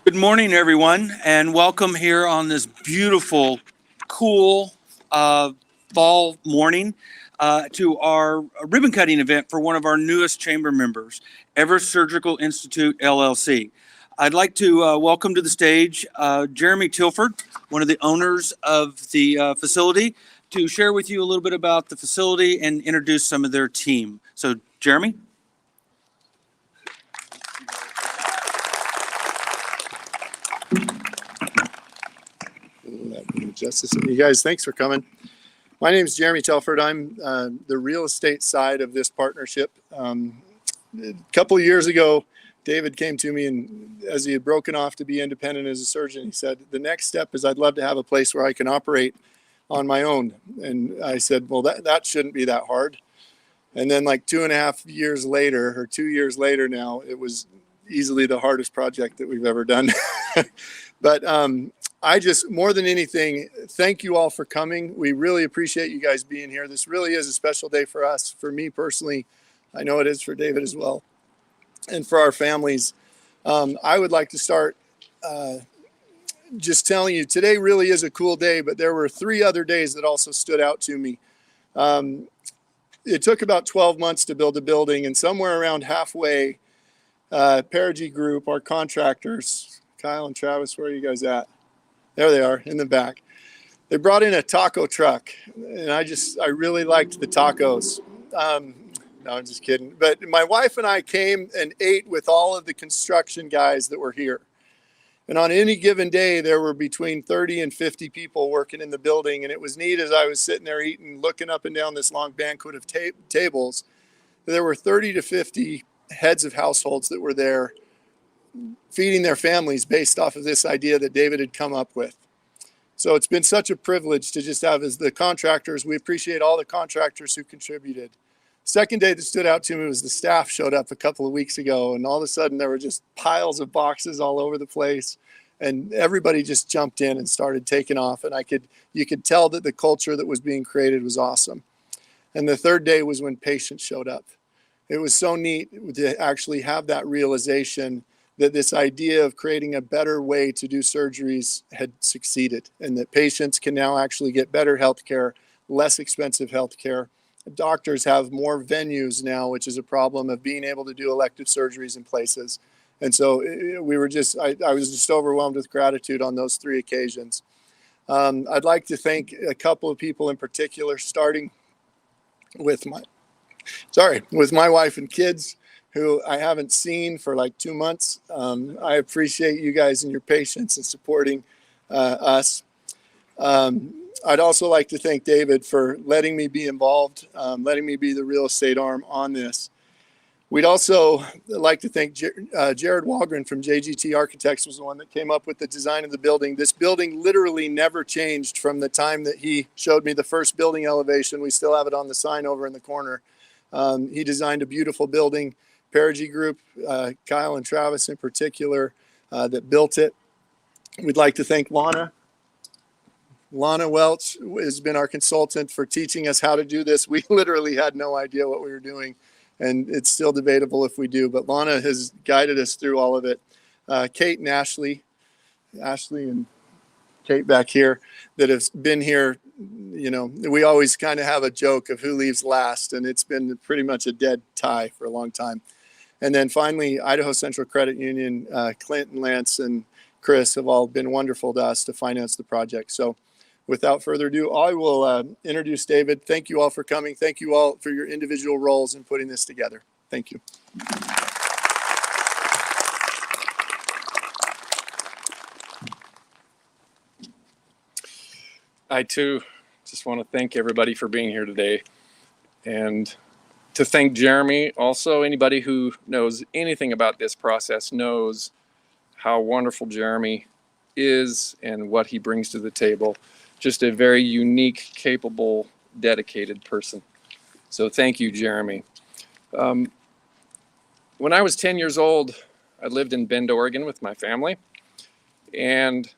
Good morning, everyone, and welcome here on this beautiful, cool uh, fall morning to our ribbon cutting event for one of our newest chamber members, Everest Surgical Institute, LLC. I'd like to welcome to the stage Jeremy Tilford, one of the owners of the facility, to share with you a little bit about the facility and introduce some of their team. So, Jeremy? Justice. You guys, thanks for coming. My name is Jeremy Telford. I'm the real estate side of this partnership. A couple of years ago, David came to me, and as he had broken off to be independent as a surgeon, he said, the next step is I'd love to have a place where I can operate on my own. And I said, well, that shouldn't be that hard. And then like 2.5 years later, or 2 years later now, it was easily the hardest project that we've ever done. But I just, more than anything, thank you all for coming. We really appreciate you guys being here. This really is a special day for us, for me personally. I know it is for David as well, and for our families. I would like to start just telling you, today really is a cool day, but there were 3 other days that also stood out to me. It took about 12 months to build a building, and somewhere around halfway, Perigi Group, our contractors, Kyle and Travis, where are you guys at? There they are in the back. They brought in a taco truck, and I really liked the tacos. No, I'm just kidding. But my wife and I came and ate with all of the construction guys that were here. And on any given day, there were between 30 and 50 people working in the building. And it was neat as I was sitting there eating, looking up and down this long banquet of tables. There were 30 to 50 heads of households that were there feeding their families based off of this idea that David had come up with. So it's been such a privilege to just have as the contractors. We appreciate all the contractors who contributed. Second day that stood out to me was the staff showed up a couple of weeks ago, and all of a sudden there were just piles of boxes all over the place, and everybody just jumped in and started taking off. And you could tell that the culture that was being created was awesome. And the third day was when patients showed up. It was so neat to actually have that realization that this idea of creating a better way to do surgeries had succeeded, and that patients can now actually get better healthcare, less expensive healthcare. Doctors have more venues now, which is a problem of being able to do elective surgeries in places. And so I was just overwhelmed with gratitude on those 3 occasions. I'd like to thank a couple of people in particular, starting with my wife and kids, who I haven't seen for like 2 months. I appreciate you guys and your patience in supporting us. I'd also like to thank David for letting me be involved, letting me be the real estate arm on this. We'd also like to thank Jared Walgren from JGT Architects, was the one that came up with the design of the building. This building literally never changed from the time that he showed me the first building elevation. We still have it on the sign over in the corner. He designed a beautiful building. Perigi Group, Kyle and Travis in particular, that built it. We'd like to thank Lana. Lana Welch has been our consultant for teaching us how to do this. We literally had no idea what we were doing, and it's still debatable if we do, but Lana has guided us through all of it. Kate and Ashley and Kate back here that have been here. You know, we always kind of have a joke of who leaves last, and it's been pretty much a dead tie for a long time. And then finally, Idaho Central Credit Union, Clinton, Lance, and Chris have all been wonderful to us to finance the project. So without further ado, I will introduce David. Thank you all for coming. Thank you all for your individual roles in putting this together. Thank you. I too just want to thank everybody for being here today, and to thank Jeremy. Also, anybody who knows anything about this process knows how wonderful Jeremy is and what he brings to the table. Just a very unique, capable, dedicated person. So thank you, Jeremy. When I was 10 years old, I lived in Bend, Oregon with my family. And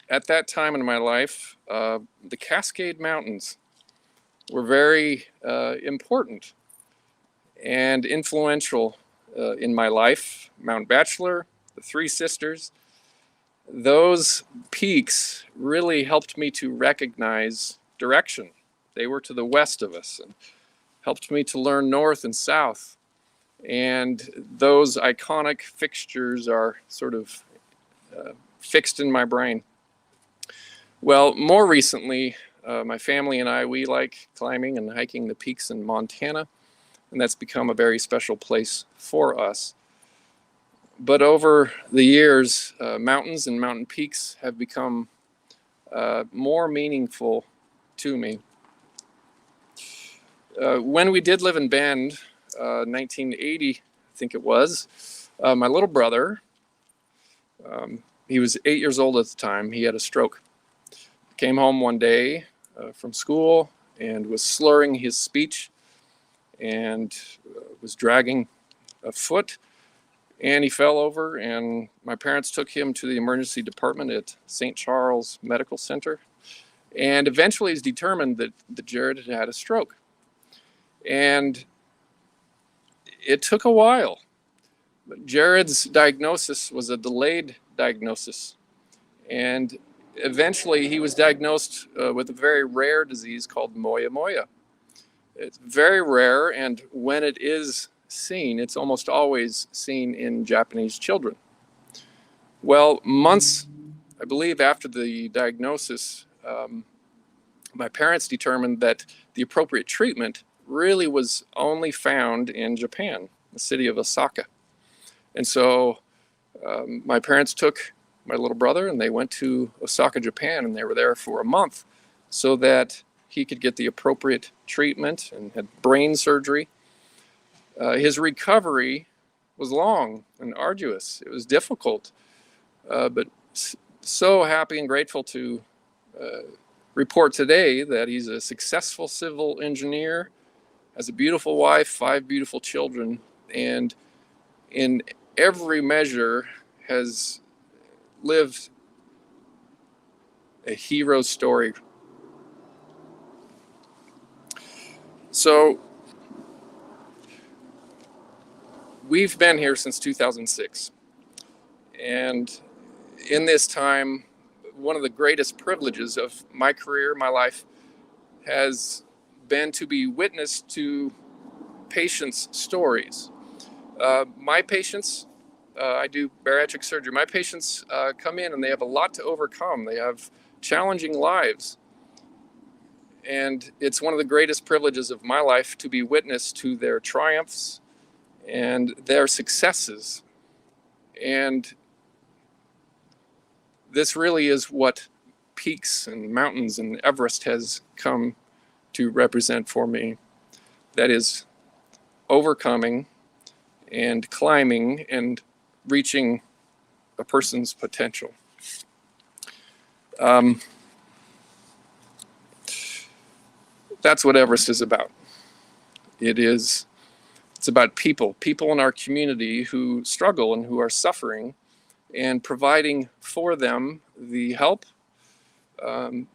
at that time in my life, the Cascade Mountains were very important and influential in my life. Mount Bachelor the Three Sisters. Those peaks really helped me to recognize direction. They were to the west of us and helped me to learn north and south. And those iconic fixtures are sort of fixed in my brain. Well, more recently, my family and I, we like climbing and hiking the peaks in Montana, and that's become a very special place for us. But over the years, mountains and mountain peaks have become more meaningful to me. When we did live in Bend, 1980, I think it was, my little brother, he was 8 years old at the time, he had a stroke. Came home one day from school and was slurring his speech and was dragging a foot. And he fell over, and my parents took him to the emergency department at St. Charles Medical Center. And eventually it's determined that Jared had had a stroke. And it took a while. But Jared's diagnosis was a delayed diagnosis. And eventually he was diagnosed with a very rare disease called moya moya. It's very rare, and when it is seen, it's almost always seen in Japanese children. Well, months, I believe, after the diagnosis, my parents determined that the appropriate treatment really was only found in Japan, the city of Osaka. And so my parents took my little brother and they went to Osaka, Japan, and they were there for a month so that he could get the appropriate treatment and had brain surgery. His recovery was long and arduous. It was difficult, but so happy and grateful to report today that he's a successful civil engineer, has a beautiful wife, 5 beautiful children, and in every measure has lived a hero story. So we've been here since 2006. And in this time, one of the greatest privileges of my career, my life, has been to be witness to patients' stories. My patients, I do bariatric surgery. My patients come in and they have a lot to overcome. They have challenging lives. And it's one of the greatest privileges of my life to be witness to their triumphs and their successes. And this really is what peaks and mountains and Everest has come to represent for me. That is overcoming and climbing and reaching a person's potential. That's what Everest is about. It's about people in our community who struggle and who are suffering, and providing for them the help and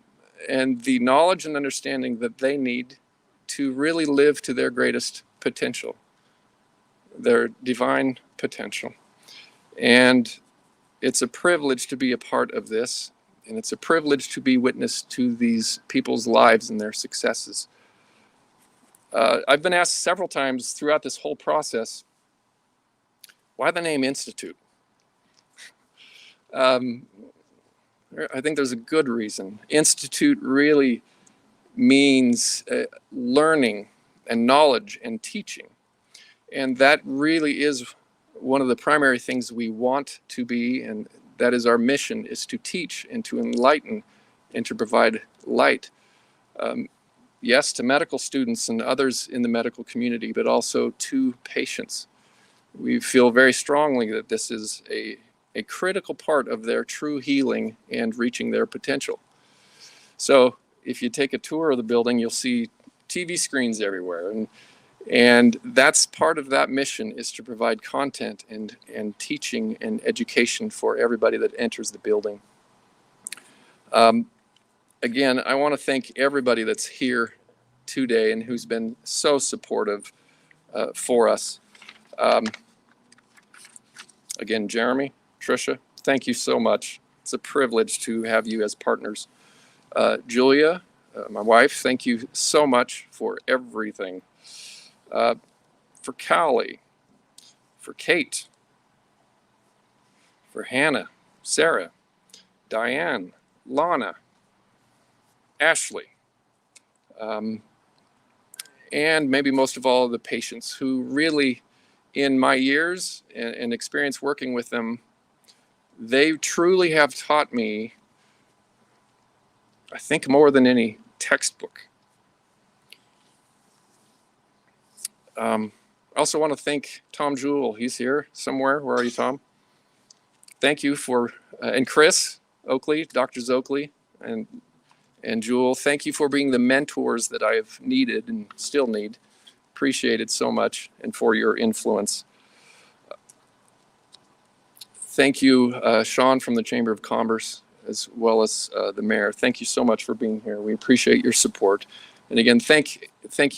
the knowledge and understanding that they need to really live to their greatest potential, their divine potential. And it's a privilege to be a part of this, and it's a privilege to be witness to these people's lives and their successes. I've been asked several times throughout this whole process, why the name Institute? I think there's a good reason. Institute really means learning and knowledge and teaching. And that really is one of the primary things we want to be, and that is our mission, is to teach and to enlighten and to provide light. Yes, to medical students and others in the medical community, but also to patients. We feel very strongly that this is a critical part of their true healing and reaching their potential. So if you take a tour of the building, you'll see TV screens everywhere. And that's part of that mission, is to provide content and teaching and education for everybody that enters the building. Again, I want to thank everybody that's here today and who's been so supportive for us. Again, Jeremy, Tricia, thank you so much. It's a privilege to have you as partners. Julia, my wife, thank you so much for everything. For Callie, for Kate, for Hannah, Sarah, Diane, Lana, Ashley, and maybe most of all, the patients who really, in my years and experience working with them, they truly have taught me, I think, more than any textbook. I also want to thank Tom Jewell. He's here somewhere. Where are you, Tom? Thank you for, and Chris Oakley, Drs. Oakley and Jewell, thank you for being the mentors that I have needed and still need. Appreciate it so much, and for your influence. Thank you, Sean from the Chamber of Commerce, as well as the mayor. Thank you so much for being here. We appreciate your support. And again, thank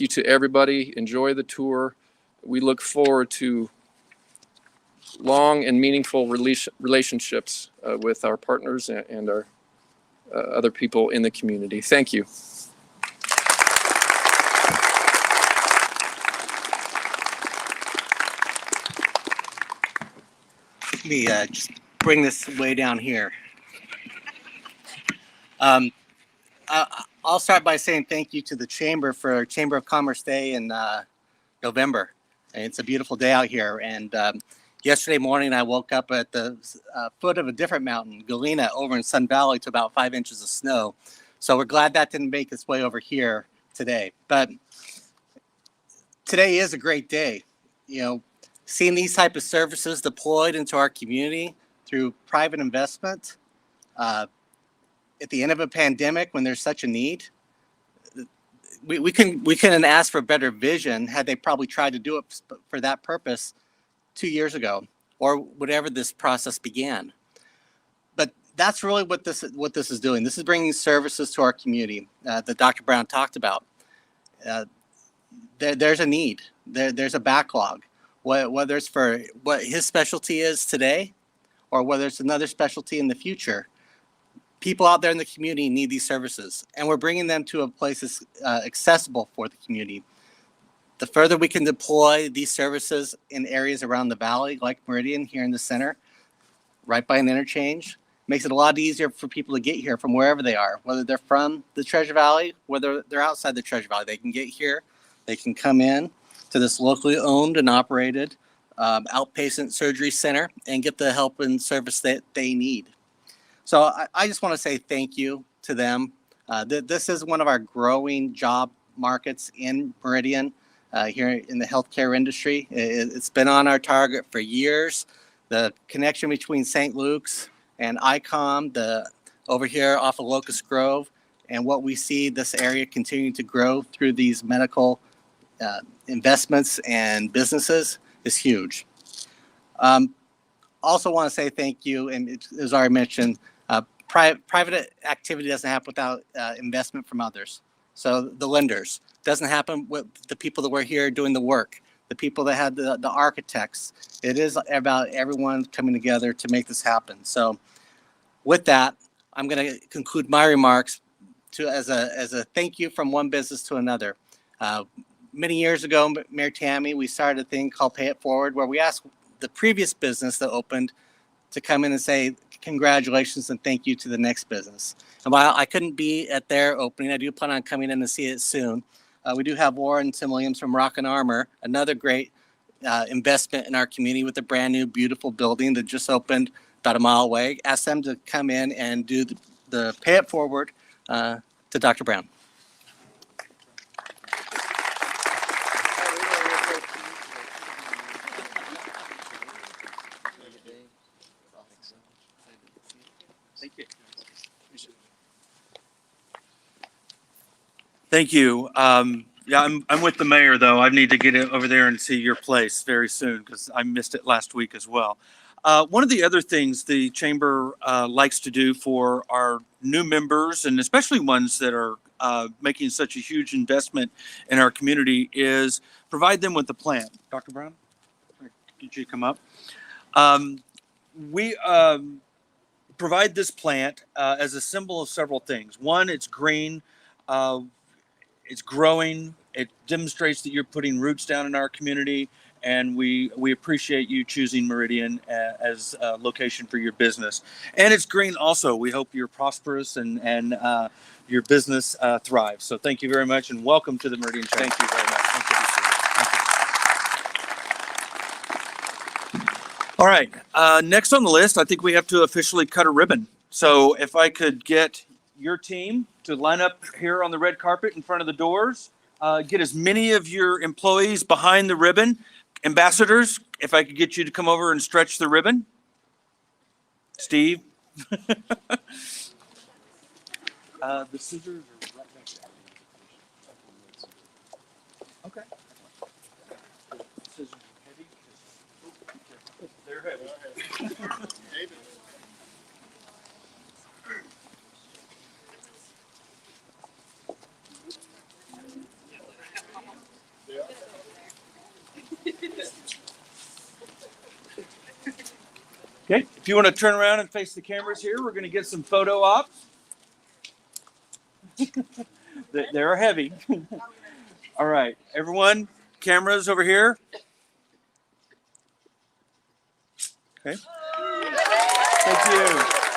you to everybody. Enjoy the tour. We look forward to long and meaningful relationships with our partners and our other people in the community. Thank you. Let me just bring this way down here. I'll start by saying thank you to the Chamber for Chamber of Commerce Day in November. And it's a beautiful day out here. And yesterday morning, I woke up at the foot of a different mountain, Galena, over in Sun Valley, to about 5 inches of snow. So we're glad that didn't make its way over here today. But today is a great day. You know, seeing these type of services deployed into our community through private investment at the end of a pandemic, when there's such a need, we couldn't ask for better vision had they probably tried to do it for that purpose 2 years ago, or whatever this process began. But that's really what this is doing. This is bringing services to our community that Dr. Brown talked about. There's a need. There's a backlog. Whether it's for what his specialty is today, or whether it's another specialty in the future, people out there in the community need these services, and we're bringing them to a place that's accessible for the community. The further we can deploy these services in areas around the valley, like Meridian here in the center, right by an interchange, makes it a lot easier for people to get here from wherever they are, whether they're from the Treasure Valley, whether they're outside the Treasure Valley. They can get here, they can come in to this locally owned and operated outpatient surgery center and get the help and service that they need. So I just want to say thank you to them. This is one of our growing job markets in Meridian, here in the healthcare industry. It's been on our target for years. The connection between St. Luke's and ICOM, over here off of Locust Grove, and what we see this area continuing to grow through these medical investments and businesses is huge. Also want to say thank you, and as already mentioned, private activity doesn't happen without investment from others. So the lenders, doesn't happen with the people that were here doing the work, the people that had the architects. It is about everyone coming together to make this happen. So with that, I'm going to conclude my remarks as a thank you from one business to another. Many years ago, Mayor Tammy, we started a thing called Pay It Forward, where we asked the previous business that opened to come in and say congratulations and thank you to the next business. And while I couldn't be at their opening, I do plan on coming in to see it soon. We do have Warren and Tim Williams from Rock and Armor, another great investment in our community with a brand new, beautiful building that just opened about a mile away. Ask them to come in and do the Pay It Forward to Dr. Brown. Thank you. Yeah, I'm with the mayor though. I need to get over there and see your place very soon because I missed it last week as well. One of the other things the chamber likes to do for our new members, and especially ones that are making such a huge investment in our community, is provide them with a plan. Dr. Brown, could you come up? we provide this plant as a symbol of several things. One, it's green, it's growing. It demonstrates that you're putting roots down in our community, and we appreciate you choosing Meridian as a location for your business. And it's green also. We hope you're prosperous and your business thrives. So thank you very much, and welcome to the Meridian Chamber. Thank you very much. Thank you. All right. Next on the list, I think we have to officially cut a ribbon. So if I could get your team to line up here on the red carpet in front of the doors, get as many of your employees behind the ribbon. Ambassadors, if I could get you to come over and stretch the ribbon. Steve. The scissors are right back there. Okay. Scissors are heavy. They're heavy. Okay, if you want to turn around and face the cameras here, we're going to get some photo ops. They're heavy. All right, everyone, cameras over here. Okay. Thank you.